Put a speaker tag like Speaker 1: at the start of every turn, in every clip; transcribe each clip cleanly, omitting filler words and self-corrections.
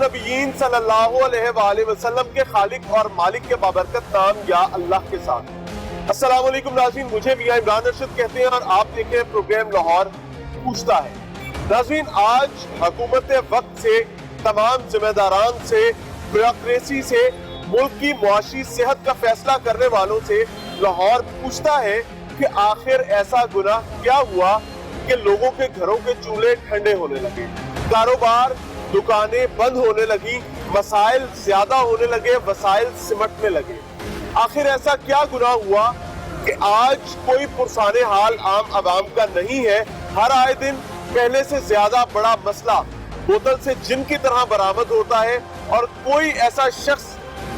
Speaker 1: नबीयीन सल्लल्लाहु अलैहि वसल्लम के खालिक और मालिक के बाबरकत नाम या अल्लाह के साथ। अस्सलाम वालेकुम नाज़रीन, मुझे मियां इमरान अरशद कहते हैं और आप देख रहे हैं प्रोग्राम लाहौर पूछता है। नाज़रीन, आज हुकूमत वक्त से, तमाम जिम्मेदारान से, ब्यूरोक्रेसी से, मुल्क की मुआशी सेहत का फैसला करने वालों से लाहौर पूछता है कि आखिर ऐसा गुनाह क्या हुआ कि लोगों के घरों के चूल्हे ठंडे होने लगे, कारोबार दुकानें बंद होने लगी, मसाइल ज्यादा होने लगे, वसाइल सिमटने लगे। आखिर ऐसा क्या गुनाह हुआ कि आज कोई पुरसाने हाल आम आवाम का नहीं है। हर आए दिन पहले से ज्यादा बड़ा मसला बोतल से जिन की तरह बरामद होता है और कोई ऐसा शख्स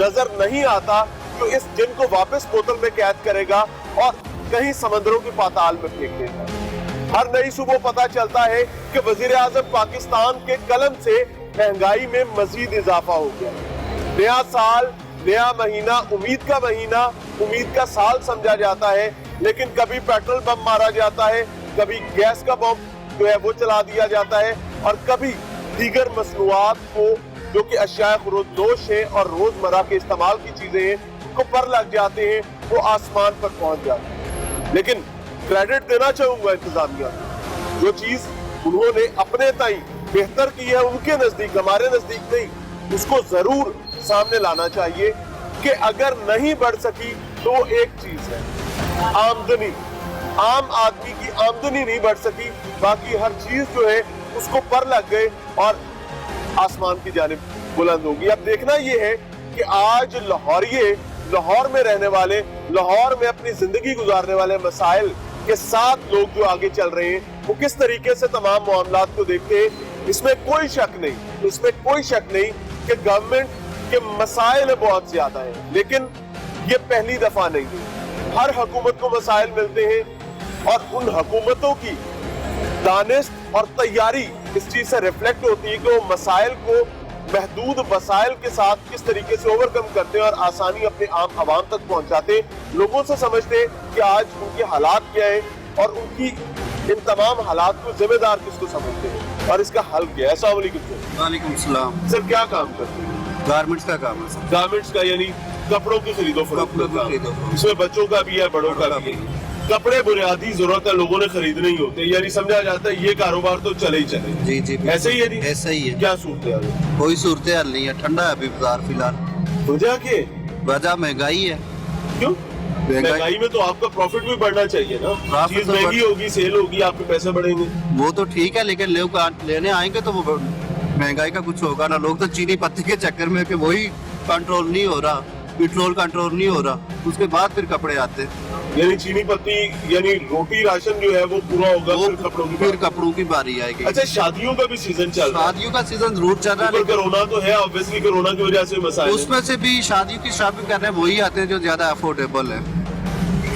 Speaker 1: नजर नहीं आता जो इस जिन को वापस बोतल में कैद करेगा और कहीं समंदरों के पाताल में फेंक देगा। हर नई सुबह पता चलता है कि वजीर आजम पाकिस्तान के कलम से महंगाई में मजीद इजाफा हो गया। नया साल, नया महीना, उम्मीद का साल समझा जाता है, लेकिन कभी पेट्रोल बम मारा जाता है, कभी गैस का बम जो है वो चला दिया जाता है और कभी दीगर मसनूआत को जो कि अशिया खुर्दोश है और रोजमर्रा के इस्तेमाल की चीजें हैं उनको पर लग जाते हैं, वो आसमान पर पहुंच जाते हैं। लेकिन क्रेडिट देना चाहूंगा इंतजामिया को, जो चीज उन्होंने अपने ताई बेहतर की है उनके नजदीक, हमारे नजदीक नहीं, उसको जरूर सामने लाना चाहिए कि अगर नहीं बढ़ सकी तो एक चीज है आमदनी। आम आदमी की आमदनी नहीं बढ़ सकी, बाकी हर चीज जो है उसको पर लग गए और आसमान की जानिब बुलंद होगी। अब देखना ये है कि आज लाहौर में रहने वाले, लाहौर में अपनी जिंदगी गुजारने वाले मसाइल के साथ लोग जो आगे चल रहे हैं वो किस तरीके से तमाम मामलात को देखते हैं। इसमें कोई शक नहीं कि गवर्नमेंट के मसाइल बहुत ज्यादा है, लेकिन ये पहली दफा नहीं है। हर हुकूमत को मसाइल मिलते हैं और उन हुकूमतों की दानिश और तैयारी इस चीज से रिफ्लेक्ट होती है कि वो मसाइल को महदूद वसाइल के साथ किस तरीके से ओवरकम करते हैं और आसानी अपने आम आवाम तक पहुंचाते हैं, लोगों से समझते हैं कि आज उनके हालात क्या है और उनकी इन तमाम हालात को जिम्मेदार किसको समझते हैं और इसका हल क्या है। अस्सलाम वालेकुम।
Speaker 2: वालेकुम सलाम।
Speaker 1: सर, क्या काम करते हैं?
Speaker 2: गारमेंट्स का काम है सर।
Speaker 1: गारमेंट्स का यानी कपड़ों की खरीदो फरोख्त, इसमें बच्चों का भी है, बड़ों का भी है। कपड़े बुनियादी जरूरत है, लोगों ने खरीदने ही होते हैं, यानी समझा जाता है ये कारोबार तो चले ही चले।
Speaker 2: जी
Speaker 1: ऐसे ही है नहीं?
Speaker 2: ऐसा ही है।
Speaker 1: क्या सूरत है?
Speaker 2: कोई सूरत हाल नहीं है, ठंडा है अभी बाजार फिलहाल। वजह महंगाई है।
Speaker 1: क्यों? महंगाई में तो आपका प्रॉफिट भी बढ़ना चाहिए ना। चीज महंगी होगी, सेल होगी, आपके पैसे बढ़ेंगे।
Speaker 2: वो तो ठीक है, लेकिन लोग लेने आएंगे तो वो महंगाई का कुछ होगा ना। लोग तो चीनी पत्ती के चक्कर में कि वही कंट्रोल नहीं हो रहा, पेट्रोल कंट्रोल नहीं हो रहा, उसके बाद फिर कपड़े आते हैं।
Speaker 1: यानी चीनी पत्ती यानी रोटी राशन जो है वो पूरा होगा, फिर
Speaker 2: कपड़ों की बारी आएगी।
Speaker 1: अच्छा, शादियों का भी सीजन चल रहा है?
Speaker 2: शादियों का सीजन जरूर चल रहा है,
Speaker 1: कोरोना तो है, ऑब्वियसली कोरोना की वजह से मसाइल।
Speaker 2: उसमें से भी शादियों की शॉपिंग करने वही आते हैं जो ज्यादा अफोर्डेबल है,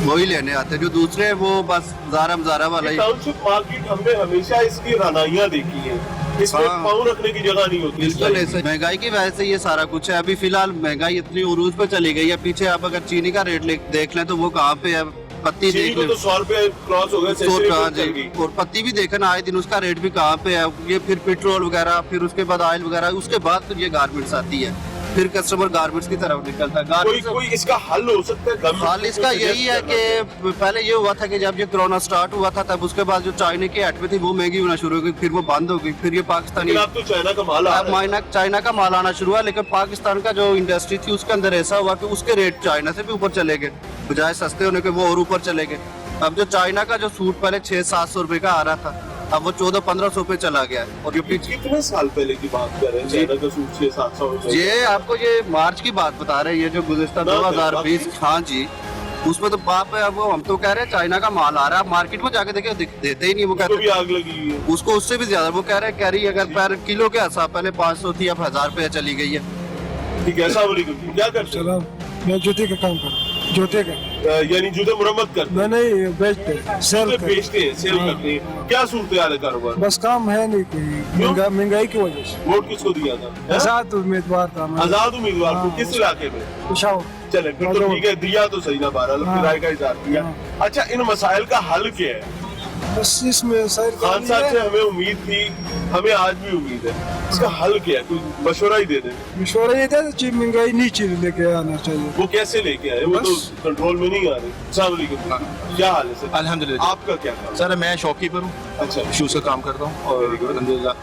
Speaker 2: वही लेने आते हैं। जो दूसरे हैं वो बस ज़ारा वाला ही।
Speaker 1: टाउनशिप मार्केट हमने हमेशा इसकी रानाइयां देखी है, इसमें पाँव रखने की जगह नहीं होती।
Speaker 2: महंगाई की वजह से ये सारा कुछ है। अभी फिलहाल महंगाई इतनी उरूज पे चली गई है। पीछे आप अगर चीनी का रेट देख लें तो वो कहाँ पे है, पत्ती देख लें
Speaker 1: तो 100 रुपए क्रॉस हो गए,
Speaker 2: और पत्ती भी देखना आए दिन उसका रेट भी कहाँ पे है। ये फिर पेट्रोल वगैरह, फिर उसके बाद ऑयल वगैरह, उसके बाद फिर ये गारमेंट्स आती है, फिर कस्टमर गारमेंट्स की तरफ निकलता है।
Speaker 1: कोई इसका हल हो सकता है?
Speaker 2: हाल इसका यही है कि पहले ये हुआ था कि जब ये कोरोना स्टार्ट हुआ था तब उसके बाद जो चाइना की आइटमें थी वो महंगी होना शुरू हो गई, फिर वो बंद हो गई, फिर ये पाकिस्तानी
Speaker 1: तो चाइना का माल
Speaker 2: चाइना का माल आना शुरू हुआ। लेकिन पाकिस्तान का जो इंडस्ट्री थी उसके अंदर ऐसा हुआ कि उसके रेट चाइना से भी ऊपर चले गए, बजाय सस्ते होने के वो और ऊपर चले गए। अब जो चाइना का जो सूट पहले 600-700 रुपए का आ रहा था, अब वो 1400-1500 पे चला गया है। और
Speaker 1: कितने साल पहले की बात कर रहे हैं? चाइना का सूट 600-700।
Speaker 2: ये आपको ये मार्च की बात बता रहे हैं, ये जो गुज़िश्ता 2020। हाँ जी, उसमें तो बाप है। अब वो हम तो कह रहे हैं चाइना का माल आ रहा है, मार्केट में जाके देखे देते ही नहीं। वो कहते
Speaker 1: आग लगी है
Speaker 2: उसको, उससे भी ज्यादा। वो कह रहे हैं कैरी अगर पर किलो के हिसाब पहले 500 थी, अब 1000 रुपया चली गई है।
Speaker 1: ठीक है, क्या करते हैं?
Speaker 3: मैं जूते का काम करता हूँ। जूते का
Speaker 1: यानी जूते मुरम्मत करते हैं?
Speaker 3: नहीं, बेचते हैं, सेल
Speaker 1: करते हैं। क्या सूरत हाल है कारोबार?
Speaker 3: बस काम है नहीं कोई, महंगाई की वजह से।
Speaker 1: वोट किसको दिया था?
Speaker 3: आजाद उम्मीदवार था।
Speaker 1: आजाद उम्मीदवार को किस इलाके में?
Speaker 3: पेशावर।
Speaker 1: चले फिर तो ठीक है, दिया तो सही ना, 12 लाख किराए का इजाफा किया। अच्छा, इन मसाइल का हल क्या है?
Speaker 3: बस इसमें शायद
Speaker 1: खान साहब से हमें उम्मीद थी, हमें आज भी उम्मीद है, इसका हल क्या है? कुछ मशवरा ही दे दें।
Speaker 3: मशवरा ये था कि महंगाई नीचे लेके आना चाहिए।
Speaker 1: वो कैसे लेके आए? वो तो
Speaker 3: बस।
Speaker 1: कंट्रोल में नहीं आ रही। अस्सलाम वालेकुम। क्या हाल है सर?
Speaker 4: अल्हम्दुलिल्लाह।
Speaker 1: आपका क्या काम?
Speaker 4: सर मैं शॉपकीपर हूँ,
Speaker 1: अच्छा,
Speaker 4: शूज़ का काम करता हूँ और अल्हम्दुलिल्लाह।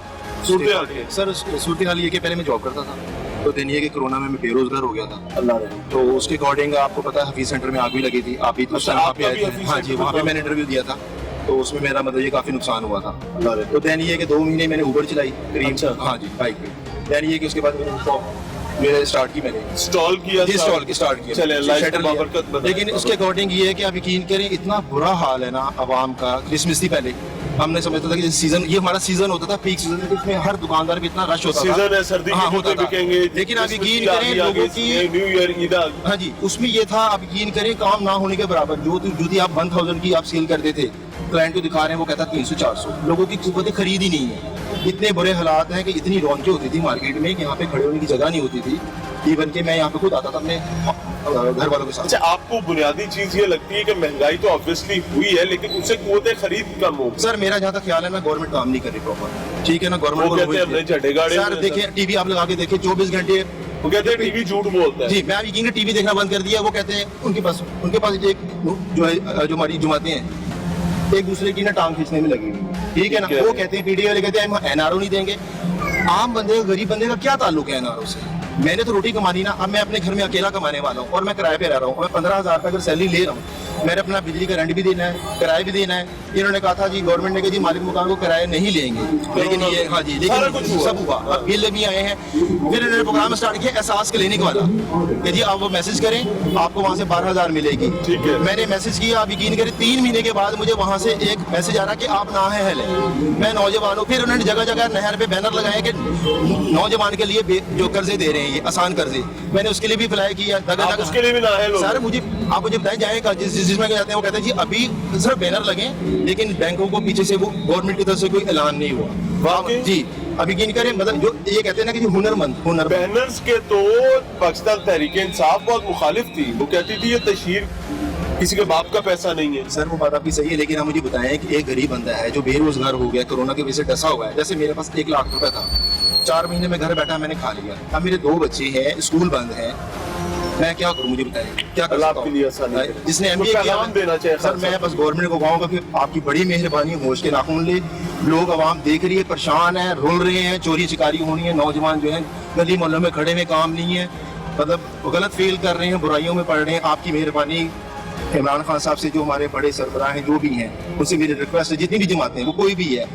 Speaker 1: सूरत हाल क्या है?
Speaker 4: सर सूरत हाल ये कि पहले मैं जॉब करता था, तो दिन ये कि कोरोना में मैं बेरोजगार हो गया था,
Speaker 1: अल्लाह रहे।
Speaker 4: तो उसके अकॉर्डिंग आपको पता है हफीज सेंटर में आग भी लगी थी, आप भी उस
Speaker 1: अच्छा,
Speaker 4: टाइम वहाँ पे
Speaker 1: आपका
Speaker 4: आए
Speaker 1: भी
Speaker 4: थे।
Speaker 1: हफीज
Speaker 4: हाँ जी,
Speaker 1: सेंटर
Speaker 4: वहाँ पे
Speaker 1: था।
Speaker 4: मैंने इंटरव्यू दिया था, तो उसमें मेरा मतलब ये काफ़ी नुकसान हुआ था।
Speaker 1: अल्लाह रहे।
Speaker 4: तो दैन ये कि 2 महीने मैंने ऊबर चलाई करीब।
Speaker 1: अच्छा।
Speaker 4: हाँ जी, बाइक पे। दैन ये कि उसके बाद मैंने शॉप मेरे स्टार्ट की मैंने
Speaker 1: स्टॉल किया,
Speaker 4: स्टॉल की स्टार्ट किया।
Speaker 1: चले अल्लाह
Speaker 4: शटर
Speaker 1: इसको
Speaker 4: लिया।
Speaker 1: बाबरकत बनाए।
Speaker 4: लेकिन उसके अकॉर्डिंग ये है कि आप यकीन करें इतना बुरा हाल है ना आवाम का। क्रिसमस थी पहले, हमने समझता था कि सीजन ये हमारा सीजन होता था, पीक सीजन, इसमें हर दुकानदार पे इतना रश होता था।
Speaker 1: सीजन है, सर्दी
Speaker 4: हाँ,
Speaker 1: के
Speaker 4: होता
Speaker 1: जूते
Speaker 4: था।
Speaker 1: बिकेंगे,
Speaker 4: लेकिन आप
Speaker 1: क्रिसमस
Speaker 4: यकीन
Speaker 1: की
Speaker 4: करें
Speaker 1: आगे
Speaker 4: लोगों की,
Speaker 1: न्यू ईयर, ईद आ गई।
Speaker 4: हाँ जी, उसमें ये था आप यकीन करें काम ना होने के बराबर। जो जूती आप 1000 की आप सेल करते थे, क्लाइंट को दिखा रहे हैं वो कहता 300-400। लोगों की कुव्वत खरीद ही नहीं है। इतने बुरे हालात हैं कि इतनी रौनकें होती थी मार्केट में कि यहाँ पे खड़े होने की जगह नहीं होती थी। इवन कि मैं यहाँ पे खुद आता था अपने घर वालों के साथ।
Speaker 1: अच्छा, आपको बुनियादी चीज ये लगती है कि महंगाई तो ऑब्वियसली हुई है, लेकिन उससे कुव्वत खरीद कम हो गई।
Speaker 4: सर मेरा जहाँ तक ख्याल है ना, गवर्नमेंट काम नहीं कर रही प्रॉपर, ठीक है ना।
Speaker 1: वो
Speaker 4: गवर्नमेंट
Speaker 1: कहते हैं हमने झटे गाड़े
Speaker 4: सर
Speaker 1: हुए हैं,
Speaker 4: देखिए टीवी आप लगा के देखिए 24 घंटे।
Speaker 1: वो कहते हैं टीवी झूठ बोलता है।
Speaker 4: जी, मैं यकीन है टीवी देखना बंद कर दिया। वो कहते हैं उनके पास एक जो है जो हमारी जुमातें हैं एक दूसरे की ना टांग खींचने में लगी हुई है, ठीक है ना। वो कहते हैं पीडीए वाले कहते हैं हम एनआरओ नहीं देंगे। आम बंदे गरीब बंदे का क्या ताल्लुक है एनआरओ से? मैंने तो रोटी कमानी ना। अब मैं अपने घर में अकेला कमाने वाला हूँ और मैं किराए पे रह रहा हूँ। मैं 15,000 रुपये अगर सैलरी ले रहा हूँ, मैंने अपना बिजली का रेंट भी देना है, किराया भी देना है। इन्होंने कहा था जी, गवर्नमेंट ने कहा जी मालिक मकान को किराया नहीं लेंगे, लेकिन ये हाँ जी,
Speaker 1: सारा कुछ
Speaker 4: लेकिन
Speaker 1: हुआ।
Speaker 4: सब हुआ। अब बिल भी आए हैं। फिर इन्होंने प्रोग्राम स्टार्ट किया एहसास क्लिनिक वाला कि जी आप वो मैसेज करें, आपको वहाँ से 12,000 मिलेगी।
Speaker 1: ठीक है।
Speaker 4: मैंने मैसेज किया, आप यकीन करें 3 महीने के बाद मुझे वहाँ से एक मैसेज आ रहा कि आप ना है हल है, मैं नौजवान हूँ। फिर उन्होंने जगह जगह नहर पे बैनर लगाए कि नौजवान के लिए जो कर्जे दे रहे हैं ये आसान कर्जे, मैंने उसके लिए भी अप्लाई किया।
Speaker 1: आप उसके लिए भी ना है लोग।
Speaker 4: सर मुझे आप मुझे बताएं जाए जिसमें जाते हैं वो कहते हैं जी अभी सिर्फ बैनर लगे, लेकिन बैंकों को पीछे से वो गवर्नमेंट की तरफ से कोई ऐलान नहीं हुआ।
Speaker 1: वाकई?
Speaker 4: जी, अब यकीन करें मतलब जो ये कहते हैं ना कि जो हुनरमंद
Speaker 1: बैनर्स के तो पाकिस्तान तहरीक इंसाफ बहुत मुखालिफ थी। वो कहती थी ये तशहीर किसी के बाप का पैसा नहीं है।
Speaker 4: सर वो बात आपकी सही है, लेकिन आप मुझे बताएं कि एक गरीब बंदा है जो बेरोजगार हो गया, कोरोना की वजह से डसा हुआ है। जैसे मेरे पास 1 लाख रुपए था, 4 महीने में घर बैठा मैंने खा लिया। अब मेरे 2 बच्चे हैं, स्कूल बंद है, मैं क्या करूं? मुझे बताएं क्या कर
Speaker 1: अल्लाह
Speaker 4: सकता
Speaker 1: आपके
Speaker 4: हूं?
Speaker 1: लिए आसानी करे।
Speaker 4: जिसने
Speaker 1: कोई
Speaker 4: एमबीए किया
Speaker 1: पैगाम देना चाहिए
Speaker 4: सर,
Speaker 1: खान
Speaker 4: मैं
Speaker 1: साहब।
Speaker 4: बस गवर्नमेंट को कहूंगा कि आपकी बड़ी मेहरबानी, होश के नाखून ले। लोग आवाम देख रही है, परेशान है, रुल रहे हैं, चोरी चिकारी होनी है, नौजवान जो है गली मोहल्लों में खड़े में काम नहीं है, मतलब गलत फील कर रहे हैं, बुराइयों में पड़ रहे हैं। आपकी मेहरबानी इमरान खान साहब से, जो हमारे बड़े सरबराह हैं जो भी हैं, उनसे मेरी रिक्वेस्ट है, जितनी भी जमातें हैं वो कोई भी है,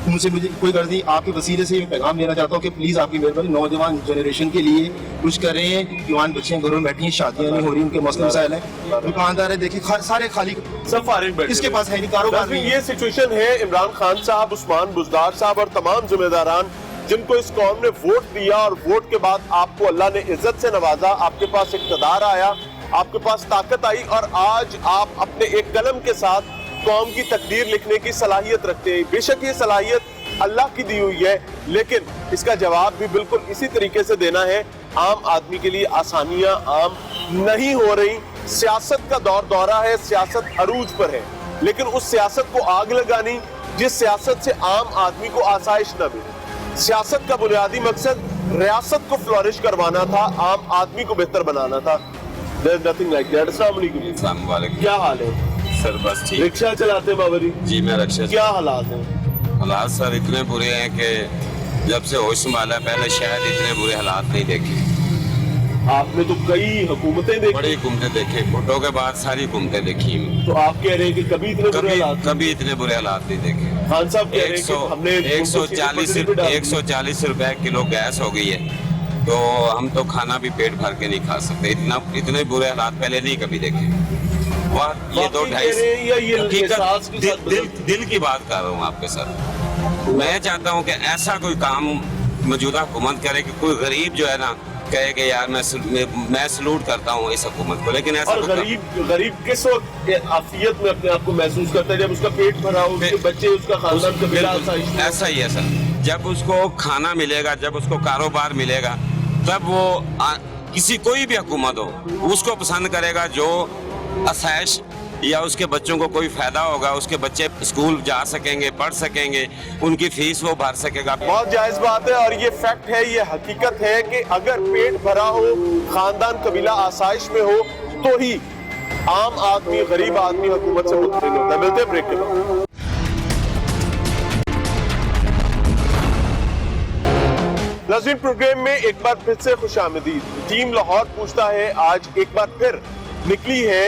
Speaker 4: उनसे मुझे कोई गर्ज नहीं। आपके वसीले से मैं पैगाम देना चाहता हूँ कि प्लीज़ आपकी मेहरबानी नौजवान जनरेशन के लिए कुछ करें। जवान बच्चे घरों में बैठी हैं, शादियाँ नहीं हो रही, उनके मसले मसाइल हैं, दुकानदार है देखिए सारे खाली,
Speaker 1: सब फारिग बैठे
Speaker 4: इसके
Speaker 1: हुए।
Speaker 4: पास है नहीं, कारोबार
Speaker 1: नाज़रीन,
Speaker 4: नहीं
Speaker 1: ये सिचुएशन है। इमरान खान साहब, उस्मान बुज़दार साहब और तमाम जिम्मेदारान जिनको इस कौम ने वोट दिया और वोट के बाद आपको अल्लाह ने इज्जत से नवाजा, आपके पास इक़्तिदार आया, आपके पास ताकत आई और आज आप अपने एक कलम के साथ कौम की तकदीर लिखने की सलाहियत रखते हैं। बेशक ये सलाहियत अल्लाह की दी हुई है, लेकिन इसका जवाब भी बिल्कुल इसी तरीके से देना है। आम आदमी के लिए आसानियां आम नहीं हो रही। सियासत का दौरा है, सियासत अरूज पर है, लेकिन उस सियासत को आग लगानी जिस सियासत से आम आदमी को आसाइश न मिले। सियासत का बुनियादी मकसद रियासत को फ्लोरिश करवाना था, आम आदमी को बेहतर बनाना था। There's nothing like that. अस्सलाम वालेकुम।
Speaker 5: अस्सलाम वालेकुम।
Speaker 1: क्या हाल है
Speaker 5: सर बस ठीक।
Speaker 1: रिक्शा चलाते बाबा जी?
Speaker 5: जी मैं रक्षा।
Speaker 1: क्या हालात हैं?
Speaker 5: हालात सर इतने बुरे हैं कि जब से होश संभाला पहले शायद इतने बुरे हालात नहीं देखे।
Speaker 1: आपने तो कई हुकूमतें देखी,
Speaker 5: बड़ी हुकूमतें देखे, भुट्टो के बाद सारी हुकूमतें देखी।
Speaker 1: तो आप कह रहे हैं कि कभी इतने बुरे
Speaker 5: कभी
Speaker 1: हालात?
Speaker 5: कभी इतने बुरे हालात नहीं देखे।
Speaker 1: खान साहब कह रहे हैं कि हमने
Speaker 5: 140 रुपए किलो गैस हो गई है, तो हम तो खाना भी पेट भर के नहीं खा सकते। इतने बुरे हालात पहले नहीं कभी देखे। वाह, ये 2-2.5 दिल की बात कर रहा हूँ आपके साथ। मैं चाहता हूँ कि ऐसा कोई काम मौजूदा हुकूमत करे कि कोई गरीब जो है ना कहे कि यार मैं सलूट करता हूँ इस हुकूमत को, लेकिन ऐसा
Speaker 1: और गरीब किस वक्त आफियत में अपने आप को महसूस करता है? जब उसका पेट भरा हो, उसके बच्चे, उसका खानदान का बिल्कुल
Speaker 5: ऐसा ही है सर। जब उसको खाना मिलेगा, जब उसको कारोबार मिलेगा, तब वो किसी कोई भी हुकूमत हो उसको पसंद करेगा जो आसाइश या उसके बच्चों को कोई फायदा होगा, उसके बच्चे स्कूल जा सकेंगे, पढ़ सकेंगे, उनकी फीस वो भर सकेगा।
Speaker 1: बहुत जायज बात है और ये फैक्ट है, ये हकीकत है कि अगर पेट भरा हो, खानदान कबीला आसाइश में हो, तो ही आम आदमी, गरीब आदमी हुकूमत से मुतमिन होता है। मिलते हैं ब्रेक के बाद। नाज़रीन, प्रोग्राम में एक बार फिर से खुशामदीद। टीम लाहौर पूछता है आज एक बार फिर निकली है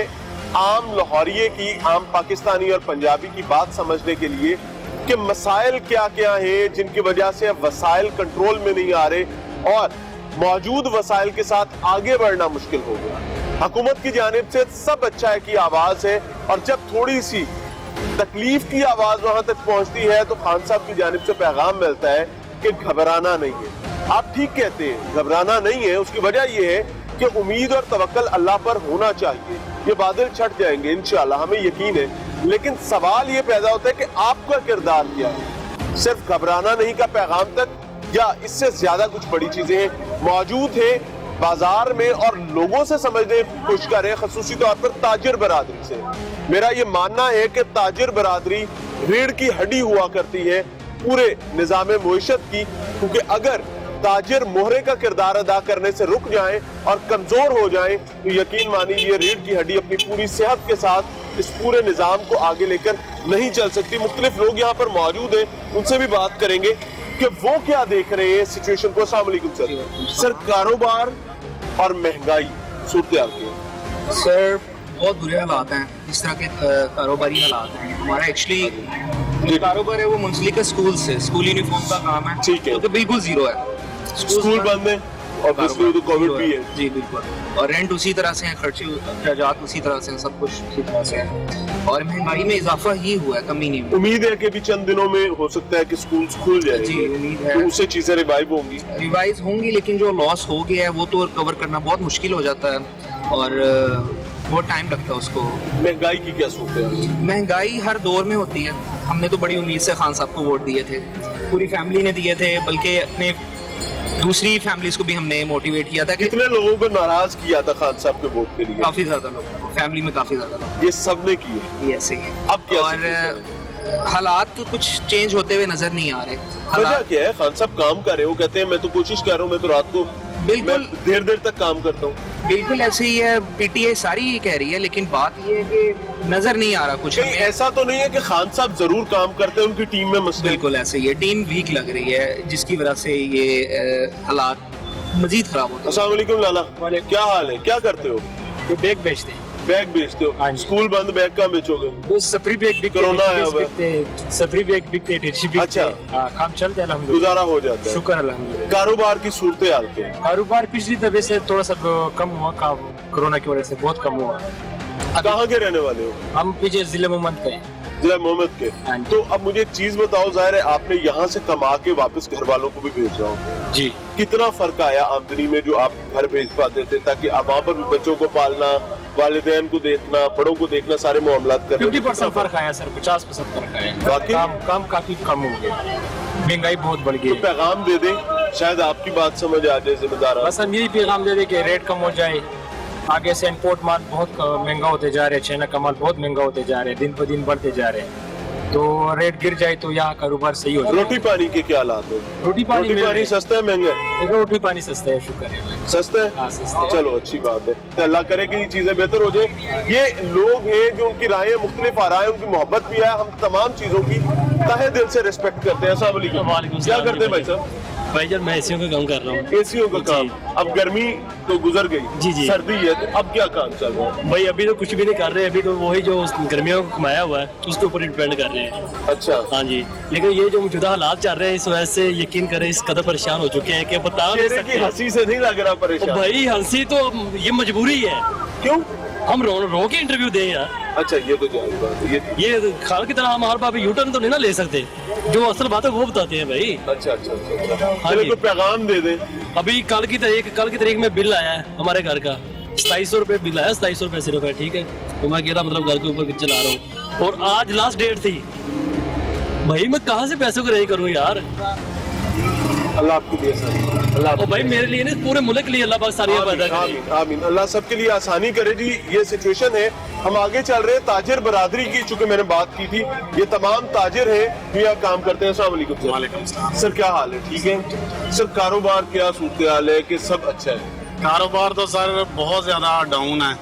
Speaker 1: आम लाहौरिये की, आम पाकिस्तानी और पंजाबी की बात समझने के लिए कि मसाइल क्या क्या हैं जिनकी वजह से अब वसाइल कंट्रोल में नहीं आ रहे और मौजूद वसाइल के साथ आगे बढ़ना मुश्किल हो गया। हुकूमत की जानिब से सब अच्छा है की आवाज है और जब थोड़ी सी तकलीफ की आवाज वहां तक पहुंचती है तो खान साहब की जानिब से पैगाम मिलता है कि घबराना नहीं है। आप ठीक कहते हैं, घबराना नहीं है। उसकी वजह यह है कि उम्मीद और तवक्कल अल्लाह पर होना चाहिए। ये बादल छट जाएंगे इंशाल्लाह, हमें यकीन है। लेकिन सवाल ये पैदा होता है कि आपका किरदार क्या है। सिर्फ घबराना नहीं का पैगाम तक या इससे ज्यादा कुछ बड़ी चीजें मौजूद है बाजार में और लोगों से समझने की कोशिश कर रहे हैं, खसूसी तौर पर ताजिर बरादरी से। मेरा ये मानना है कि ताजिर बरादरी रीढ़ की हड्डी हुआ करती है पूरे निजाम मुईशत की, क्योंकि अगर ताजिर मोहरे का किरदार अदा करने से रुक जाएं और कमजोर हो जाएं तो यकीन मानिए रीढ़ की हड्डी अपनी पूरी सेहत के साथ इस पूरे निजाम को आगे लेकर नहीं चल सकती। मुख्तलिफ लोग यहाँ पर मौजूद हैं, उनसे भी बात करेंगे कि वो क्या देख रहे हैं सिचुएशन को। अस्सलाम वालेकुम सर, कारोबार और महंगाई सूरत-ए-हाल की।
Speaker 6: सर बहुत बुरे हालात हैं, इस तरह के कारोबारी हालात हैं। हमारा एक्चुअली कारोबार है वो मुंसलिक स्कूल से, स्कूल यूनिफॉर्म का काम है,
Speaker 1: ठीक है।
Speaker 6: तो बिल्कुल जीरो है।
Speaker 1: स्कूल बंद है और ऑब्वियसली तो कोविड भी है।
Speaker 6: जी बिल्कुल, और रेंट उसी तरह से है, खर्चे अखराजात उसी तरह से हैं, सब कुछ उसी तरह से है और महंगाई में इजाफा ही हुआ है, कमी नहीं हुई।
Speaker 1: उम्मीद है कि भी चंद दिनों में हो सकता है कि स्कूल खुल जाएंगे।
Speaker 6: जी उम्मीद है,
Speaker 1: तो उससे चीजें रिवाइव होंगी।
Speaker 6: रिवाइज होंगी, लेकिन जो लॉस हो गया है वो तो कवर करना बहुत मुश्किल हो जाता है और बहुत टाइम लगता है उसको।
Speaker 1: महंगाई की क्या सूरत है?
Speaker 6: महंगाई हर दौर में होती है। हमने तो बड़ी उम्मीद से खान साहब को वोट दिए थे, पूरी फैमिली ने दिए थे, बल्कि अपने दूसरी फैमिलीज को भी हमने मोटिवेट किया था कि
Speaker 1: कितने लोगों को नाराज किया था खान साहब के वोट के लिए?
Speaker 6: काफी ज्यादा लोग, फैमिली में काफी ज्यादा लोग,
Speaker 1: ये सब ने किए।
Speaker 6: ये ऐसे ही है।
Speaker 1: अब क्या
Speaker 6: और हालात तो कुछ चेंज होते हुए नजर नहीं आ रहे।
Speaker 1: वजह क्या है? खान साहब काम कर रहे हो, कहते हैं मैं तो कोशिश कर रहा हूँ, मैं तो रात को
Speaker 6: बिल्कुल
Speaker 1: देर देर तक काम करता हूँ।
Speaker 6: बिल्कुल ऐसे ही है, पीटीआई सारी ये कह रही है, लेकिन बात ये है कि नजर नहीं आ रहा कुछ
Speaker 1: कहीं
Speaker 6: हमें।
Speaker 1: ऐसा तो नहीं है कि खान साहब जरूर काम करते हैं, उनकी टीम में मसले?
Speaker 6: बिल्कुल ऐसे ही है, टीम वीक लग रही है जिसकी वजह से ये हालात मजीद खराब होते हैं।
Speaker 1: अस्सलाम वालेकुम लाला, क्या हाल है? क्या करते हो?
Speaker 7: ये बैग बेचते हैं।
Speaker 1: बैग बेचते हो?
Speaker 7: हाँ जी।
Speaker 1: स्कूल बंद, बैग कहाँ बेचोगे?
Speaker 7: वो सफरी बैग बिकते
Speaker 1: कोरोना आया हुआ है।
Speaker 7: बिकते सफरी बैग बिकते टिश्यू बिकते
Speaker 1: अच्छा।
Speaker 7: हाँ, काम चलते हैं अल्हम्दुलिल्लाह,
Speaker 1: गुजारा हो जाता है।
Speaker 7: शुक्र अल्हम्दुलिल्लाह।
Speaker 1: कारोबार की सूरत हाल क्या है?
Speaker 7: कारोबार पिछली दफे से थोड़ा सा कम हुआ, काम कोरोना की वजह से बहुत कम हुआ।
Speaker 1: कहाँ के रहने वाले हो?
Speaker 7: हम पीछे जिले मोहम्मद के हैं।
Speaker 1: जिला मोहम्मद के।
Speaker 7: हाँ जी।
Speaker 1: तो अब मुझे एक चीज बताओ, जाहिर है आपने यहाँ से कमा के वापस घर वालों को भी भेज रहा हूँ,
Speaker 7: जी
Speaker 1: कितना फर्क आया आमदनी में जो आप घर भेज पाते थे, ताकि अब वहाँ पर भी बच्चों को पालना, वालिदैन को देखना, बड़ों को देखना, सारे मामलात करना?
Speaker 7: 50% फर्क आया सर, 50% फर्क आया।
Speaker 1: वाकई?
Speaker 7: काम काफी कम हो गया, महंगाई बहुत बढ़ गई
Speaker 1: तो
Speaker 7: है।
Speaker 1: पैगाम दे दें, शायद आपकी बात समझ आ जाए जिम्मेदार।
Speaker 7: बस हम यही पैगाम दे दें कि रेट कम हो जाए। आगे से इंपोर्ट माल बहुत महंगा होते जा रहे हैं, चाइना का माल बहुत महंगा होते जा रहे हैं, दिन पर दिन बढ़ते जा रहे हैं, तो रेट गिर जाए तो यहाँ कारोबार सही हो जाए।
Speaker 1: रोटी पानी के क्या हालात है?
Speaker 7: रोटी पानी मिल रही है।
Speaker 1: सस्ता है महंगा है?
Speaker 7: रोटी पानी सस्ता है, शुक्र है।
Speaker 1: सस्ता है?
Speaker 7: हाँ, सस्ता है।
Speaker 1: चलो अच्छी बात है, तो अल्लाह करे कि ये चीजें बेहतर हो जाए। ये लोग हैं जो उनकी राय मुख्तलिफ आ रहा है, उनकी मोहब्बत भी है, हम तमाम चीजों की तहे दिल से रिस्पेक्ट करते हैं। अस्सलाम वालेकुम। क्या करते हैं भाई साहब?
Speaker 7: भाई जब मैं एसियों का काम कर रहा हूँ।
Speaker 1: एसीओ का काम। अब गर्मी तो गुजर गई,
Speaker 7: जी, जी।
Speaker 1: सर्दी है, तो अब क्या काम चल रहा है?
Speaker 7: भाई अभी तो कुछ भी नहीं कर रहे, अभी तो वही जो गर्मियों को कमाया हुआ है उसके ऊपर डिपेंड कर रहे हैं।
Speaker 1: अच्छा,
Speaker 7: हाँ जी, लेकिन ये जो मौजूदा हालात चल रहे हैं इस वजह से यकीन करें इस कदर परेशान हो चुके हैं कि बता नहीं
Speaker 1: चेहरे की
Speaker 7: सकते।
Speaker 1: हंसी से नहीं लग रहा
Speaker 7: और
Speaker 1: परेशान?
Speaker 7: भाई हंसी तो ये मजबूरी है,
Speaker 1: क्यों?
Speaker 7: हम रो के इंटरव्यू दें यार।
Speaker 1: अच्छा, ये तो जायज बात है।
Speaker 7: ये खाल की तरह हम हर बार यू टर्न तो नहीं ना ले सकते, जो असल बात है वो बताते हैं भाई।
Speaker 1: अच्छा अच्छा अच्छा,
Speaker 7: हाँ
Speaker 1: चलो
Speaker 7: जी।
Speaker 1: कोई पैगाम दे दें।
Speaker 7: अभी कल की तारीख में बिल आया है हमारे घर का, 2700 रुपए बिल आया, 2700 रुपए सिर्फ है, ठीक है। तो मैं कह रहा मतलब घर के ऊपर चला रहा हूँ और आज लास्ट डेट थी, भाई मैं कहाँ से पैसों को रेज करूँ यार।
Speaker 1: अल्लाह आपको दिया सर, अल्लाह
Speaker 7: और भाई मेरे लिए नहीं पूरे मुल्क के लिए अल्लाह पाक सारी
Speaker 1: आमीन, आमीन, आमीन। अल्लाह सबके लिए आसानी करे जी। ये सिचुएशन है हम आगे चल रहे हैं ताजिर बरादरी की, चूंकि मैंने बात की थी, ये तमाम ताजिर हैं जो यहाँ काम करते हैं। अस्सलाम वालेकुम सर।
Speaker 8: वालेकुम सलाम।
Speaker 1: सर क्या हाल है? ठीक है सर। कारोबार क्या सूरत हाल है कि सब अच्छा है?
Speaker 8: कारोबार तो सर बहुत ज़्यादा डाउन है।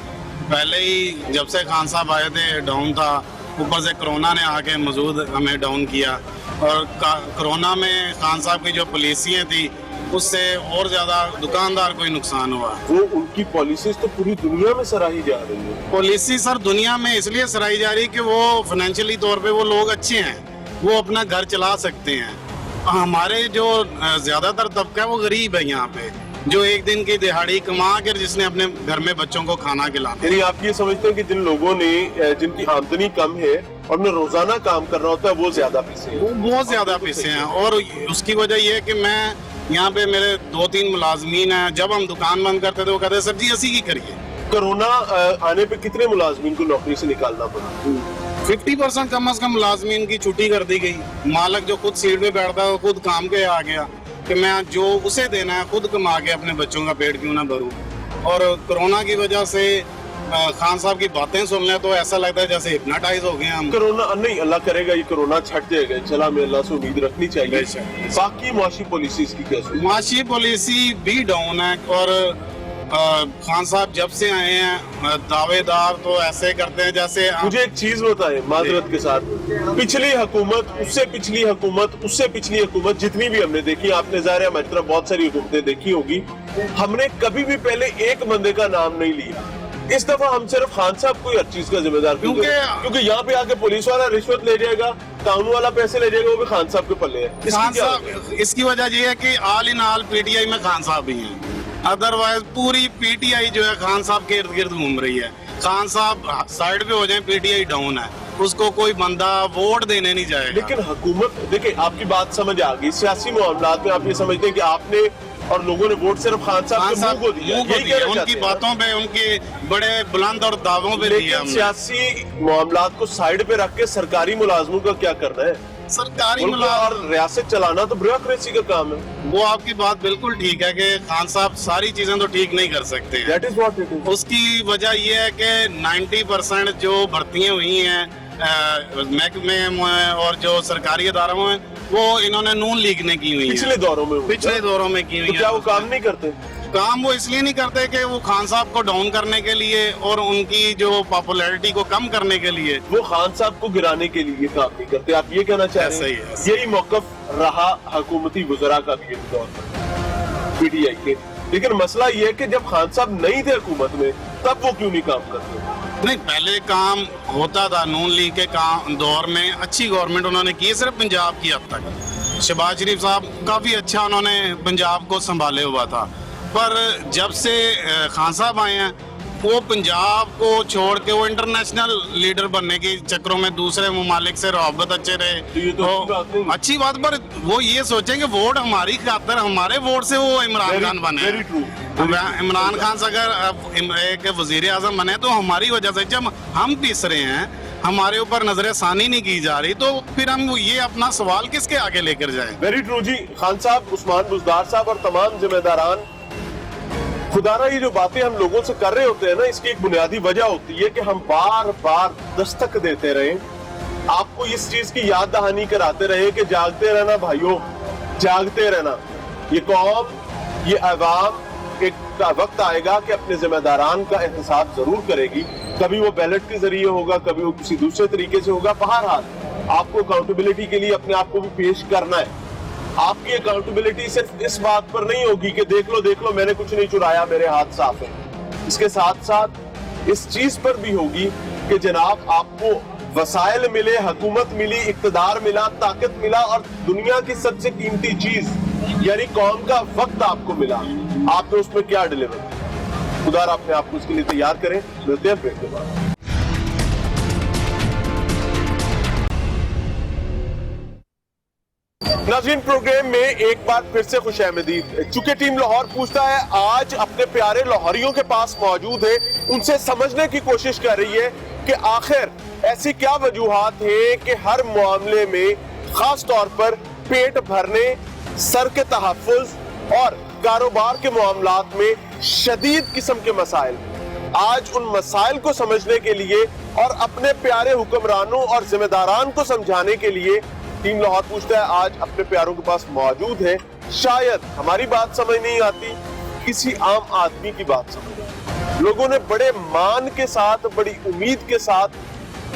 Speaker 8: पहले ही जब से खान साहब आए थे डाउन था, ऊपर से कोरोना ने आके मौजूद हमें डाउन किया, और कोरोना में खान साहब की जो पॉलिसियाँ थी उससे और ज़्यादा दुकानदार को ही नुकसान हुआ।
Speaker 1: वो उनकी पॉलिसीज तो पूरी दुनिया में सराही जा रही है।
Speaker 8: पॉलिसी सर दुनिया में इसलिए सराही जा रही है कि वो फाइनेंशियली तौर पे वो लोग अच्छे हैं, वो अपना घर चला सकते हैं। हमारे जो ज़्यादातर तबका है वो गरीब है यहाँ पे, जो एक दिन की दिहाड़ी कमा कर जिसने अपने घर में बच्चों को खाना खिलाना।
Speaker 1: यानी आप ये समझते हैं कि जिन लोगों ने जिनकी आमदनी कम है और उन्हें रोजाना काम करना होता है वो ज्यादा पैसे हैं?
Speaker 8: वो बहुत ज्यादा पैसे हैं, और उसकी वजह ये है कि मैं यहाँ पे मेरे 2-3 मुलाजमीन हैं, जब हम दुकान बंद करते थे वो कहते सर जी ऐसी की करिए।
Speaker 1: कोरोना आने पे कितने मुलाजमीन को नौकरी से निकालना पड़ा?
Speaker 8: 50% कम अज कम मुलाजमीन की छुट्टी कर दी गई। मालिक जो खुद सीट पे बैठता है वो खुद काम के आ गया कि मैं जो उसे देना है खुद कमा के अपने बच्चों का पेट क्यों ना भरूं। और कोरोना की वजह से खान साहब की बातें सुनने तो ऐसा लगता है जैसे हिप्नोटाइज हो गए हम।
Speaker 1: कोरोना नहीं, अल्लाह करेगा ये कोरोना छट जाएगा, चला हमें अल्लाह से उम्मीद रखनी चाहिए। बाकी मुआशी पॉलिसीज की कैसे?
Speaker 8: मुआशी पॉलिसी भी डाउन है, और खान साहब जब से आए हैं दावेदार तो ऐसे करते हैं जैसे।
Speaker 1: मुझे एक चीज बताएं माजरत के साथ, पिछली हुकूमत, उससे पिछली हुकूमत, उससे पिछली हुकूमत, जितनी भी हमने देखी, आपने ज़ाहिर है हमारी तरफ बहुत सारी हुकूमतें देखी होगी, हमने कभी भी पहले एक बंदे का नाम नहीं लिया। इस दफा हम सिर्फ खान साहब को हर चीज का जिम्मेदार, क्योंकि यहाँ पे आके पुलिस वाला रिश्वत ले जाएगा, कानून वाला पैसे ले जाएगा, वो भी खान साहब के पल्ले है।
Speaker 8: खान साहब इसकी वजह ये है कि ऑल इन ऑल पीटीआई में खान साहब ही हैं, अदरवाइज पूरी पीटीआई जो है खान साहब के इर्द गिर्द घूम रही है। खान साहब साइड पे हो जाए पीटीआई डाउन है, उसको कोई बंदा वोट देने नहीं जाएगा।
Speaker 1: लेकिन हुकूमत, देखिए आपकी बात समझ आ गई, सियासी मामलात में आप ये समझते हैं कि आपने और लोगों ने वोट सिर्फ खान साहब के मुंह को दिया,
Speaker 8: उनकी बातों पे, उनके बड़े बुलंद और दावों पे दिया।
Speaker 1: सियासी मामलात को साइड पे रख के सरकारी मुलाजमों का क्या करना है?
Speaker 8: सरकारी
Speaker 1: और रियासत चलाना तो ब्यूरोक्रेसी का काम है।
Speaker 8: वो आपकी बात बिल्कुल ठीक है कि खान साहब सारी चीजें तो ठीक नहीं कर सकते हैं।
Speaker 1: That is what it is.
Speaker 8: उसकी वजह ये है कि 90% जो भर्तियां हुई हैं महकमे में और जो सरकारी अदारों में, वो इन्होंने नून लीग ने की हुई है।
Speaker 1: पिछले दौरों में
Speaker 8: की हुई
Speaker 1: तो
Speaker 8: है।
Speaker 1: क्या वो काम नहीं करते?
Speaker 8: काम वो इसलिए नहीं करते कि वो खान साहब को डाउन करने के लिए और उनकी जो पॉपुलैरिटी को कम करने के लिए,
Speaker 1: वो खान साहब को गिराने के लिए काम नहीं करते। आप ये कहना चाह रहे हैं? यही मौकफ रहा हुकूमती वज़रा का भी एक दौर पीटीआई के। लेकिन मसला ये है कि जब खान साहब नहीं थे हुकूमत में तब वो क्यों नहीं काम करते?
Speaker 8: नहीं, पहले काम होता था नून लीग के काम दौर में, अच्छी गवर्नमेंट उन्होंने की, सिर्फ पंजाब की अब तक। शहबाज शरीफ साहब काफी अच्छा उन्होंने पंजाब को संभाले हुआ था, पर जब से खान साहब आए हैं वो पंजाब को छोड़ के वो इंटरनेशनल लीडर बनने के चक्करों में दूसरे ममालिक से रहाबत अच्छे रहे। तो अच्छी बात, पर वो ये सोचें कि वोट हमारी खातर, हमारे वोट से वो इमरान खान बने। इमरान खान से अगर एक वजीर आजम बने तो हमारी वजह से, जब हम पिस रहे हैं, हमारे ऊपर नजर सानी नहीं की जा रही, तो फिर हम ये अपना सवाल किसके आगे लेकर जाएं?
Speaker 1: वेरी ट्रू जी। खान साहब, उस्मान बुज़दार साहब और तमाम जिम्मेदारान, खुदारा ये जो बातें हम लोगों से कर रहे होते हैं ना, इसकी एक बुनियादी वजह होती है कि हम बार बार दस्तक देते रहे, आपको इस चीज की याद दहानी कराते रहे कि जागते रहना भाइयों, जागते रहना। ये कौम, ये अवाम एक वक्त आएगा कि अपने जिम्मेदारान का एहतसाब जरूर करेगी। कभी वो बैलेट के जरिए होगा, कभी वो किसी दूसरे तरीके से होगा। बहरहाल आपको अकाउंटेबिलिटी के लिए अपने आप को भी पेश करना है। आपकी अकाउंटेबिलिटी सिर्फ इस बात पर नहीं होगी कि देख लो मैंने कुछ नहीं चुराया, मेरे हाथ साफ है। इसके साथ साथ इस चीज पर भी होगी कि जनाब आपको वसाइल मिले, हुकूमत मिली, इक्तदार मिला, ताकत मिला, और दुनिया की सबसे कीमती चीज यानी कौम का वक्त आपको मिला, आपने उसमें क्या डिलीवर किया? खुदा अपने आप को उसके लिए तैयार करें। मिलते हैं ब्रेक के बाद। नाज़रीन, प्रोग्राम में एक बार फिर से खुशामदीद। चूंकि टीम लाहौर पूछता है आज अपने प्यारे लाहौरियों के पास मौजूद है, उनसे समझने की कोशिश कर रही है कि आखिर ऐसी क्या वजूहात हैं कि हर मामले में, खास तौर पर पेट भरने, सर के तहफ़्फ़ुज़ और कारोबार के मामलात में शदीद किस्म के मसाइल। آج ان مسائل کو سمجھنے کے لیے اور اپنے پیارے حکمرانوں اور ذمہ داران کو سمجھانے کے لیے ٹیم لاہور پوچھتا ہے آج اپنے پیاروں کے پاس موجود ہے. شاید ہماری بات سمجھ نہیں آتی, کسی عام آدمی کی بات سمجھ. لوگوں نے بڑے مان کے ساتھ, بڑی امید کے ساتھ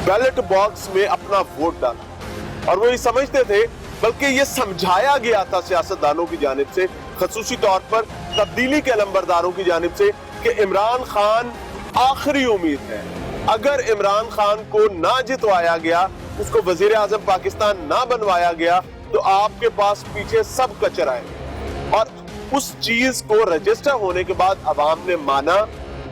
Speaker 1: بیلٹ باکس میں اپنا ووٹ ڈالا اور وہ یہ سمجھتے تھے, بلکہ یہ سمجھایا گیا تھا سیاستدانوں کی جانب سے, خصوصی طور پر تبدیلی کے علمبرداروں کی جانب سے, کہ عمران خان آخری امید ہے. اگر عمران خان کو نہ جتوایا گیا, اس کو وزیر اعظم پاکستان نہ بنوایا گیا, تو آپ کے پاس پیچھے سب کچرا ہے. اور اس چیز کو رجسٹر ہونے کے بعد عوام نے مانا,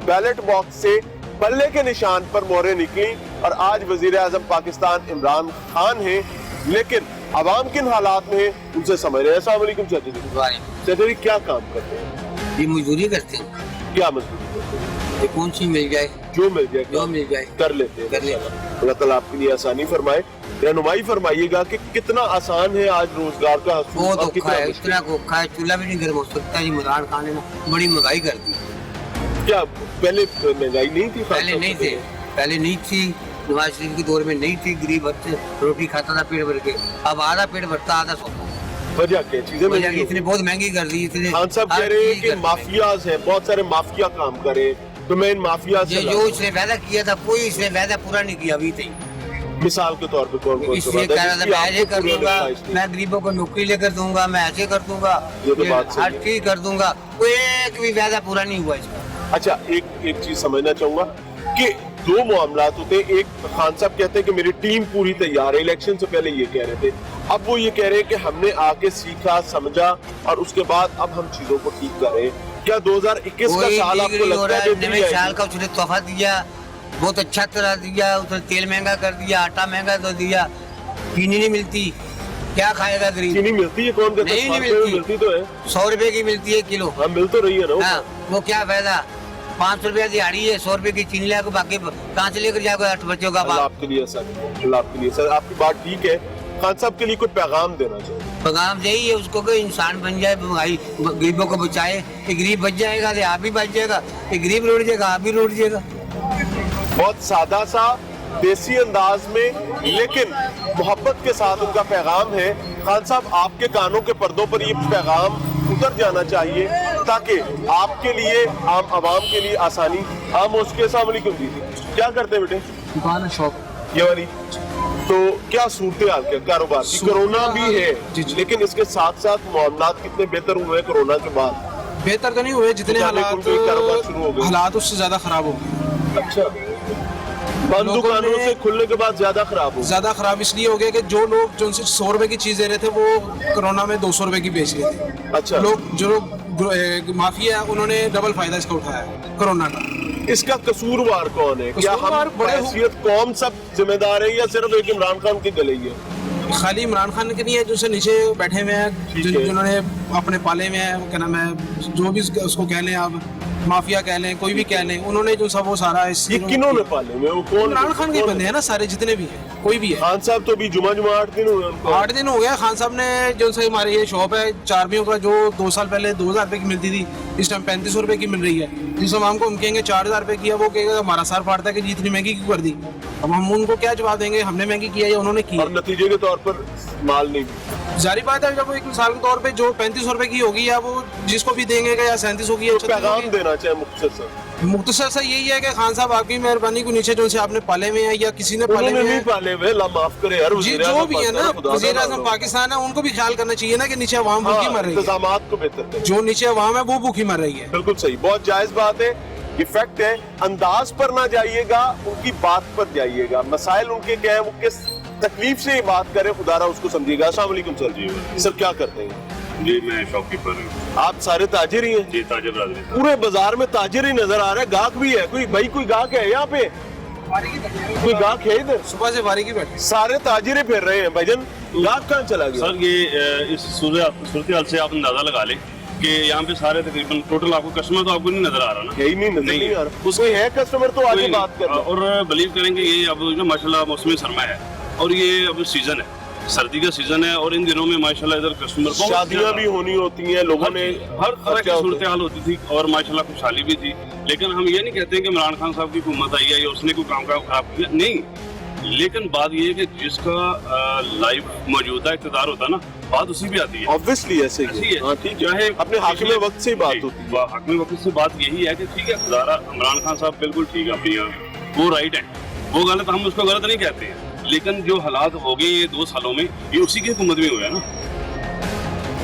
Speaker 1: بیلٹ باکس سے بلے کے نشان پر مہریں نکلی اور آج وزیر اعظم پاکستان عمران خان ہیں. لیکن عوام کن حالات میں ہیں ان سے سمجھ رہے ہیں. السلام علیکم چچا جی. چچا جی کیا کام کرتے ہیں؟
Speaker 9: یہ مزدوری کرتے ہیں.
Speaker 1: کیا مزدوری کرتے ہیں؟
Speaker 9: کون سی مل جائے,
Speaker 1: جو مل جائے
Speaker 9: جو مل جائے
Speaker 1: کر لیتے ہیں. اللہ تعالیٰ آپ کے لیے آسانی فرمائے. رہنمائی فرمائیے گا کہ کتنا آسان ہے آج روزگار کا حصول.
Speaker 9: بہت اوکھا ہے, اتنا اوکھا ہے, چولہا بھی نہیں گرم ہو سکتا. یہ عمران خان نے بڑی مہنگائی کر دی.
Speaker 1: کیا پہلے مہنگائی نہیں تھی؟
Speaker 9: پہلے نہیں تھے, پہلے نہیں تھی. نواز شریف کے دور میں نہیں تھی. غریب بچے روٹی کھاتا تھا پیٹ بھر کے. اب آدھا پیٹ بھرتا آدھا سوتا.
Speaker 1: وجہ کیا چیزیں
Speaker 9: اتنی بہت مہنگی کر دی.
Speaker 1: خان صاحب کہہ رہے ہیں کہ مافیاز ہیں, بہت سارے مافیا کام کرے, تو میں ان مافیا سے
Speaker 9: جو اس نے وعدہ کیا تھا کوئی اس نے وعدہ پورا نہیں کیا ابھی تک.
Speaker 1: مثال کے طور پہ کون کون
Speaker 9: اس لیے کہہ رہا تھا میں ایسے کر دوں گا, میں غریبوں کو نوکری لے کر دوں گا, میں ایسے کر دوں گا, ہر چیز کر دوں گا. کوئی ایک بھی وعدہ پورا نہیں ہوا اس کا.
Speaker 1: اچھا ایک چیز سمجھنا چاہوں گا کہ دو معاملات ہوتے ہیں. ایک خان صاحب کہتے ہیں کہ میری ٹیم پوری تیار ہے, الیکشن سے پہلے یہ کہہ رہے تھے. اب وہ یہ کہہ رہے ہیں کہ ہم نے آ کے سیکھا سمجھا اور اس کے بعد اب ہم چیزوں کو ٹھیک کر رہے ہیں. کیا 2021 کا سال آپ کو لگتا ہے کہ
Speaker 9: نئے سال کا اس نے تحفہ دیا, بہت اچھا طرح دیا. اس نے تیل مہنگا کر دیا, آٹا مہنگا تو دیا, چینی نہیں ملتی. کیا کھائے گا غریب؟
Speaker 1: چینی ملتی ہے, کون کہتا ہے
Speaker 9: نہیں
Speaker 1: ملتی تو ہے.
Speaker 9: 100 روپے کی ملتی ہے کلو.
Speaker 1: ہاں مل تو رہی ہے نا.
Speaker 9: وہ کیا فائدہ, 500 روپیہ دیہڑی ہے, 100 روپے کی چینی لے کے باقی کہاں سے لے کر جائے گا 8 بچوں کا باپ.
Speaker 1: آپ کے لیے سر, اللہ آپ کے لیے سر, آپ کی بات ٹھیک ہے. خان صاحب کے لیے کوئی پیغام دینا چاہیے.
Speaker 9: پیغام یہی ہے اس کو کہ انسان بن جائے, غریبوں کو بچائے. کہ غریب بچ جائے گا تو آپ بھی بچ جائے گا, کہ غریب روٹ جائے گا آپ بھی روٹ جائے گا.
Speaker 1: بہت سادہ سا دیسی انداز میں لیکن محبت کے ساتھ ان کا پیغام ہے. خان صاحب آپ کے کانوں کے پردوں پر یہ پیغام اتر جانا چاہیے تاکہ آپ کے لیے, عام عوام کے لیے آسانی عام ہو سکے. السلام علیکم جی. کیا کرتے ہیں بیٹے؟
Speaker 3: دکان ہے, شاپ.
Speaker 1: یہ والی. تو کیا صورتحال کیا کاروبار کی؟ کرونا بھی ہے لیکن اس کے ساتھ ساتھ معاملات کتنے بہتر ہوئے کرونا کے بعد؟
Speaker 10: بہتر تو نہیں ہوئے, جتنے حالات اس سے زیادہ خراب ہو گئے.
Speaker 1: اچھا, بند دکانوں سے کھلنے کے بعد زیادہ خراب ہو گئے.
Speaker 10: زیادہ خراب اس لیے ہو گیا کہ جو لوگ جو 100 روپے کی چیز دے رہے تھے وہ کرونا میں 200 روپے کی بیچ رہے تھے.
Speaker 1: اچھا,
Speaker 10: لوگ جو مافیا ہے انہوں نے ڈبل فائدہ اس کا اٹھایا کرونا کا.
Speaker 1: اس کا قصوروار کون ہے؟ کیا ہم حیثیت قوم سب ذمہ دار ہے یا صرف ایک عمران خان کی گلئی ہے؟
Speaker 10: خالی عمران خان کے نہیں ہے, جو سے نیچے بیٹھے ہوئے ہیں جنہوں نے اپنے پالے میں ہے, کیا نام ہے, جو بھی اس کو کہہ لیں آپ, مافیا کہہ لیں, کوئی بھی کہہ لیں, انہوں نے جو سب وہ سارا
Speaker 1: یہ کنہوں نے پالے ہوئے؟ وہ کون؟
Speaker 10: عمران خان کے بندے ہیں نا سارے جتنے بھی ہیں, کوئی بھی ہے.
Speaker 1: خان صاحب تو ابھی جمعہ 8 دن ہوئے,
Speaker 10: 8 دن ہو گیا. خان صاحب نے جو سے ہماری یہ شاپ ہے چاربیوں کا, جو 2 سال پہلے 2000 روپے کی ملتی تھی, اس ٹائم 3500 روپے کی مل رہی ہے. جس عوام کو ہم کہیں گے 4000 روپے کی ہے, وہ کہے گا ہمارا سر پھاڑتا ہے کہ جی اتنی مہنگی کیوں کر دی. اب ہم ان کو کیا جواب دیں گے؟ ہم نے مہنگی کیا یا انہوں نے کی؟
Speaker 1: اور نتیجے کے طور پر مال نہیں.
Speaker 10: ظاہری بات ہے جب ایک مثال کے طور پہ جو 3500 روپے کی ہوگی, یا وہ جس کو بھی دیں گے یا 3700 کی,
Speaker 1: پیغام دینا چاہے
Speaker 10: مختصر سا یہی ہے کہ خان صاحب آپ کی مہربانی کو نیچے جو سے آپ نے پالے ہوئے ہیں یا کسی نے پالے ہوئے ہیں,
Speaker 1: پالے ہوئے, اللہ معاف کرے یار,
Speaker 10: جی جو بھی ہے نا وزیر اعظم پاکستان ہے, ان کو بھی خیال کرنا چاہیے نا کہ نیچے عوام بھوکی مر رہی ہے.
Speaker 1: انتظامات کو بہتر کریں,
Speaker 10: جو نیچے عوام ہے وہ بھوکی مر رہی ہے.
Speaker 1: بالکل صحیح, بہت جائز بات ہے. یہ فیکٹ ہے. انداز پر نہ جائیے گا, ان کی بات پر جائیے گا. مسائل ان کے کیا ہے, وہ کس تکلیف سے یہ بات کرے, خدا را اس کو سمجھیے گا. السلام علیکم سر. جی سر کیا کرتے ہیں؟
Speaker 11: جی میں شاپ کیپر ہوں.
Speaker 1: آپ سارے تاجر ہی ہیں؟
Speaker 11: جی تاجر برادری.
Speaker 1: پورے بازار میں تاجر ہی نظر آ رہا ہے, گاہک بھی ہے کوئی؟ بھائی کوئی گاہک ہے یہاں پہ؟ کوئی گاہک ہے ادھر؟
Speaker 10: صبح سے واری کی بیٹھے
Speaker 1: سارے تاجر ہی پھر رہے ہیں. بھائی جان گاہک کہاں چلا گیا؟
Speaker 11: سر یہ اس صورتحال سے آپ اندازہ لگا لیں کہ یہاں پہ سارے تقریباً ٹوٹل آپ کو کسٹمر تو آپ کو نہیں نظر آ رہا نا.
Speaker 1: یہی نہیں نظر نہیں آ رہا. کوئی ہے کسٹمر تو آگے بات کر.
Speaker 11: اور بلیو کریں کہ یہ اب ماشاء اللہ موسم سرما ہے اور یہ اب سیزن ہے, سردی کا سیزن ہے, اور ان دنوں میں ماشاءاللہ ادھر کسٹمر
Speaker 1: شادیاں بھی ہونی ہوتی ہیں, لوگوں نے
Speaker 11: ہر طرح کی صورتحال ہوتی تھی اور ماشاءاللہ خوشحالی بھی تھی. लेकिन हम ये नहीं कहते हैं कि इमरान खान साहब की हुकूमत आई है या उसने कोई काम खराब किया, नहीं। लेकिन बात ये है कि जिसका लाइव मौजूदा इक़्तिदार होता है ना, बात उसी पे आती है।
Speaker 1: ऑब्वियसली ऐसे ही है। हाँ, ठीक है, अपने हाकिम वक्त से ही बात होती है।
Speaker 11: हाकिम वक्त से बात यही है कि ठीक है, इमरान खान साहब बिल्कुल ठीक है, अपनी वो राइट है, वो गलत, हम उसको गलत नहीं कहते हैं, लेकिन जो हालात हो गए ये 2 सालों में, ये उसी की हुकूमत में हुआ है ना।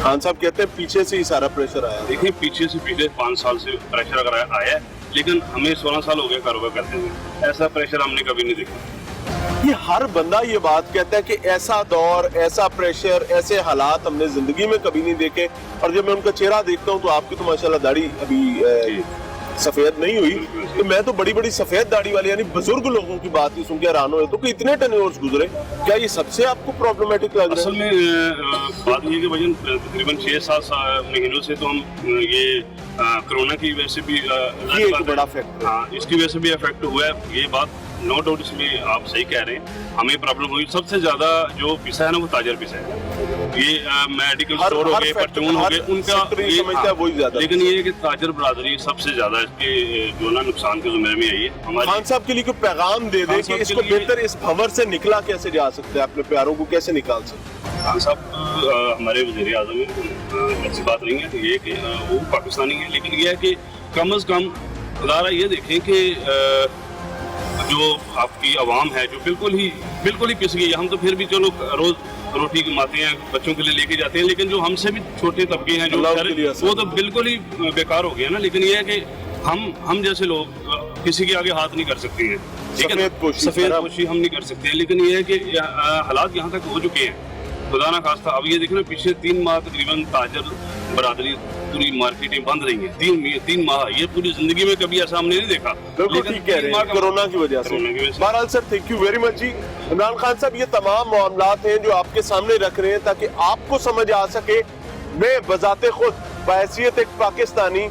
Speaker 1: खान साहब कहते हैं पीछे से ही सारा प्रेशर आया।
Speaker 11: देखिए, पीछे से पिछले 5 साल से प्रेशर अगर आया है, लेकिन हमें 16 साल हो गए कारोबार करते हुए, ऐसा प्रेशर हमने कभी नहीं देखा।
Speaker 1: ये हर बंदा ये बात कहता है कि ऐसा दौर, ऐसा प्रेशर, ऐसे हालात हमने जिंदगी में कभी नहीं देखे। और जब मैं उनका चेहरा देखता हूँ तो आपकी तो माशाल्लाह दाढ़ी अभी सफेद नहीं हुई, तो मैं तो बड़ी बड़ी सफेद दाढ़ी वाले यानी बुजुर्ग लोगों की बात ही सुन के हैरान हुए तो कि इतने टेन्योर्स गुजरे, क्या ये सबसे आपको प्रॉब्लमेटिक लग रहा है?
Speaker 11: असल में बात ये कि वजन तकरीबन 6-7 महीनों से तो हम ये कोरोना की वजह से भी
Speaker 1: ये एक बड़ा फैक्टर,
Speaker 11: हाँ, इसकी वजह से भी इफेक्ट हुआ है, ये बात नो डाउट, इसमें आप सही कह रहे हैं, हमें प्रॉब्लम हुई। सबसे ज्यादा जो पिसा है ना वो ताजर पिसा है, ये मेडिकल स्टोर हो गए, परचून हो गए, उनका
Speaker 1: वही ज्यादा।
Speaker 11: लेकिन ये कि ताजर बरादरी सबसे ज्यादा इसके जो ना नुकसान के ज़िम्मे में आई है। हमारे
Speaker 1: खान साहब के लिए कोई पैगाम दे दे कि इसको बेहतर इस भंवर से निकला कैसे जा सकता है, अपने प्यारों को कैसे निकाल सकते हैं?
Speaker 11: खान साहब हमारे वज़ीर आज़म हैं, ऐसी बात नहीं है ये कि वो पाकिस्तानी है, लेकिन ये है कि कम अज़ कम ज़रा ये देखें कि जो आपकी आवाम है जो बिल्कुल ही पिस गई है। हम तो फिर भी चलो रोज रोटी कमाते हैं, बच्चों के लिए लेके जाते हैं, लेकिन जो हमसे भी छोटे तबके हैं जो वो तो बिल्कुल ही बेकार हो गया ना। लेकिन ये है कि हम जैसे लोग किसी के आगे हाथ नहीं कर सकते हैं, सफेद पोशी हम नहीं कर सकते हैं, लेकिन ये है कि हालात यहाँ तक हो चुके हैं, खुदा ना खास्ता। अब ये देखना, पिछले 3 माह तकरीबन ताजर बरादरी पूरी मार्केटें बंद रही हैं, 3 माह, ये पूरी जिंदगी में कभी ऐसा हमने नहीं देखा।
Speaker 1: बिल्कुल ठीक कह रहे हैं, कोरोना की वजह से। बहरहाल sir, thank you very much ji. Imran Khan साहब, ये तमाम मामलात हैं जो आपके सामने रख रहे हैं ताकि आपको समझ आ सके। मैं बजाते खुद बहैसियत एक पाकिस्तानी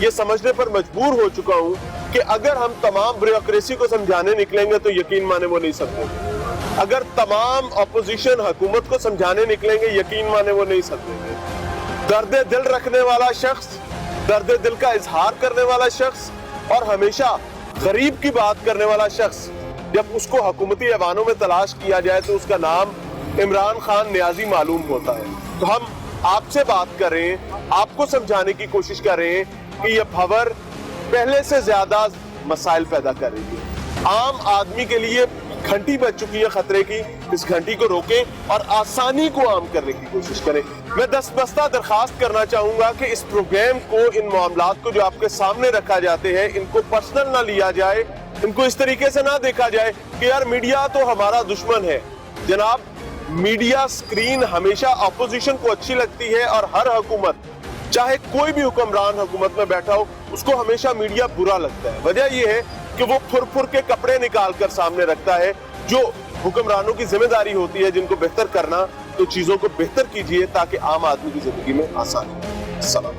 Speaker 1: ये समझने पर मजबूर हो चुका हूँ कि अगर हम तमाम ब्यूरोक्रेसी को समझाने निकलेंगे तो यकीन माने वो नहीं समझेंगे, अगर तमाम अपोजिशन हुकूमत को समझाने निकलेंगे यकीन माने वो नहीं समझेंगे। दर्द दिल रखने वाला शख्स, दर्द दिल का इजहार करने वाला शख्स और हमेशा गरीब की बात करने वाला शख्स, जब उसको हुकूमती ऐवानों में तलाश किया जाए तो उसका नाम इमरान खान नियाजी मालूम होता है। तो हम आपसे बात कर रहे हैं, आपको समझाने की कोशिश कर रहे हैं कि यह भंवर पहले से ज्यादा मसाइल पैदा कर रही है। आम आदमी के लिए घंटी बज चुकी है खतरे की, इस घंटी को रोकें और आसानी को आम करने की कोशिश करें। मैं दस्तबस्ता दरखास्त करना चाहूंगा कि इस प्रोग्राम को, इन मामलात को जो आपके सामने रखा जाते हैं, इनको पर्सनल ना लिया जाए, इनको इस तरीके से ना देखा जाए कि यार मीडिया तो हमारा दुश्मन है। जनाब, मीडिया स्क्रीन हमेशा अपोजिशन को अच्छी लगती है और हर हुकूमत, चाहे कोई भी हुक्मरान हुकूमत में बैठा हो, उसको हमेशा मीडिया बुरा लगता है। वजह यह है कि वो फुर के कपड़े निकाल कर सामने रखता है। जो हुक्मरानों की जिम्मेदारी होती है जिनको बेहतर करना, तो चीजों को बेहतर कीजिए ताकि आम आदमी की जिंदगी में आसानी हो। सलाम।